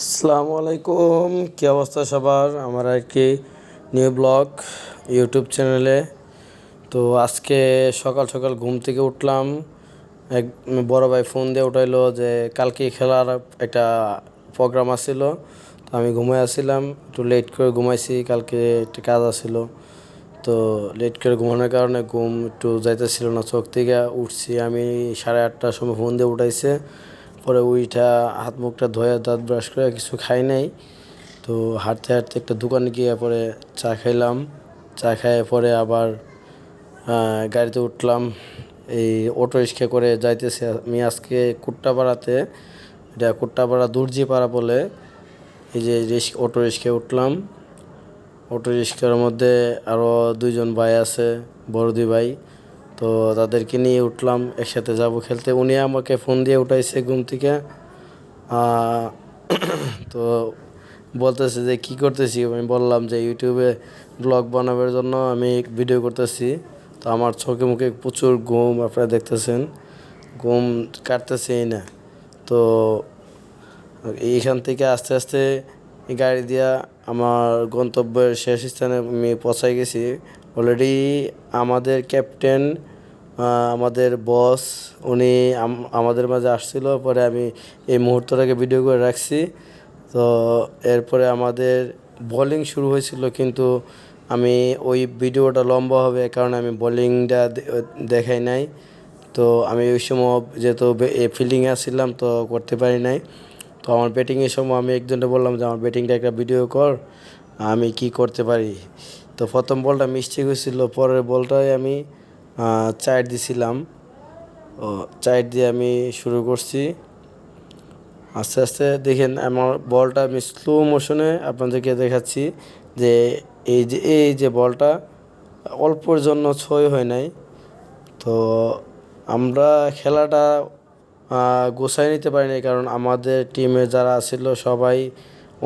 আসসালামু আলাইকুম, কী অবস্থা সবার? আমার আর কি নিউ ব্লগ ইউটিউব চ্যানেলে। তো আজকে সকাল সকাল ঘুম থেকে উঠলাম। এক বড় ভাই ফোন দিয়ে উঠাইলো যে কালকে খেলার একটা প্রোগ্রাম আছিল। তো আমি ঘুমাই আসছিলাম, একটু লেট করে ঘুমাইছি, কালকে একটা কাজ আছিল। তো লেট করে ঘুমানোর কারণে ঘুম একটু যাইতেছিল না, চোখ থেকে উঠছি আমি 8:30টার সময়, ফোন দিয়ে উঠাইছে। পরে উইঠা হাত মুখটা ধোয়া দাঁত ব্রাশ করে কিছু খাই নাই। তো হাঁটতে হাঁটতে একটা দোকানে গিয়ে পরে চা খাইলাম। চা খাইয়ে পরে আবার গাড়িতে উঠলাম। এই অটো রিক্সা করে যাইতেছি আমি আজকে কুট্টাপাড়াতে। এটা কুট্টাপাড়া দর্জিপাড়া বলে। এই যে অটো রিক্সায় উঠলাম। অটো রিক্সার মধ্যে আরও দুইজন ভাই আছে, বড় দুই ভাই। তো তাদেরকে নিয়ে উঠলাম, একসাথে যাব খেলতে। উনি আমাকে ফোন দিয়ে উঠাইছে ঘুম থেকে। তো বলতেছে যে কী করতেছি, আমি বললাম যে ইউটিউবে ব্লগ বানাবার জন্য আমি ভিডিও করতেছি। তো আমার চোখে মুখে প্রচুর ঘুম, আপনারা দেখতেছেন, ঘুম কাটতেছেই না। তো এইখান থেকে আস্তে আস্তে গাড়ি দিয়া আমার গন্তব্যের শেষ স্থানে আমি পৌঁছাই গেছি অলরেডি। আমাদের ক্যাপ্টেন, আমাদের বস, উনি আমাদের মাঝে আসছিল। পরে আমি এই মুহূর্তটাকে ভিডিও করে রাখছি। তো এরপরে আমাদের বোলিং শুরু হয়েছিল, কিন্তু আমি ওই ভিডিওটা লম্বা হবে কারণে আমি বোলিংটা দেখাই নাই। তো আমি ওই সময় যেহেতু ফিল্ডিংয়ে আসছিলাম তো করতে পারি নাই। তো আমার ব্যাটিংয়ের সময় আমি একজনকে বললাম যে আমার ব্যাটিংটা একটা ভিডিও কর, আমি কি করতে পারি। তো প্রথম বলটা মিস্টেক হয়েছিল, পরের বলটায় আমি চার দিছিলাম। ও চার দিয়ে আমি শুরু করছি। আস্তে আস্তে দেখেন আমার বলটা আমি স্লো মোশনে আপনাদেরকে দেখাচ্ছি যে এই যে বলটা অল্পর জন্য ছয় হয় নাই। তো আমরা খেলাটা গোছায় নিতে পারিনি, কারণ আমাদের টিমে যারা ছিল সবাই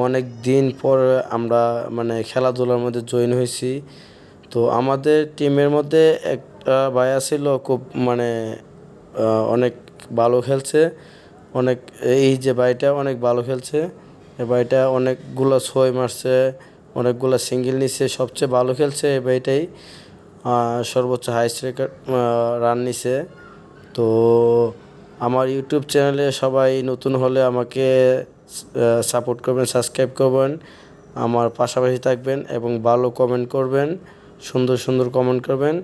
অনেক দিন পর আমরা মানে খেলাধুলার মধ্যে জয়েন হয়েছি। তো আমাদের টিমের মধ্যে একটা ভাইয়া ছিল খুব মানে অনেক ভালো খেলছে। অনেক, এই যে ভাইটা অনেক ভালো খেলছে। এই ভাইটা অনেকগুলো ছয় মারছে, অনেকগুলো সিঙ্গেল নিচ্ছে, সবচেয়ে ভালো খেলছে এই ভাইটাই। সর্বোচ্চ হাইস্ট রেকর্ড রান নিছে। তো আমার ইউটিউব চ্যানেলে সবাই নতুন হলে আমাকে সাপোর্ট করবেন, সাবস্ক্রাইব করবেন, আমার পাশাপাশি থাকবেন এবং ভালো কমেন্ট করবেন, সুন্দর সুন্দর কমেন্ট করবেন।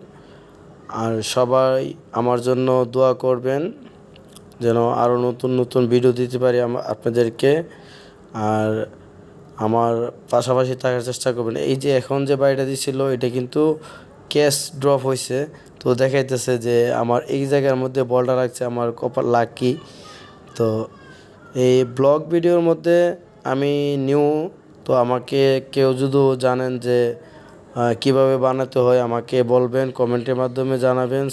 আর সবাই আমার জন্য দোয়া করবেন যেন আরও নতুন নতুন ভিডিও দিতে পারি আপনাদেরকে। আর আমার পাশাপাশি থাকার চেষ্টা করবেন। এই যে এখন যে বাড়িটা দিছিল এটা কিন্তু ক্যাচ ড্রপ হয়েছে। তো দেখাইতেছে যে আমার এই জায়গার মধ্যে বলটা রাখছে, আমার কপাল লাকি। তো এই ব্লগ ভিডিওর মধ্যে আমি নিউ। তো আমাকে কেউ যদি জানেন যে কিভাবে বানাতে হয় আমাকে বলবেন, কমেন্টের মাধ্যমে জানাবেন।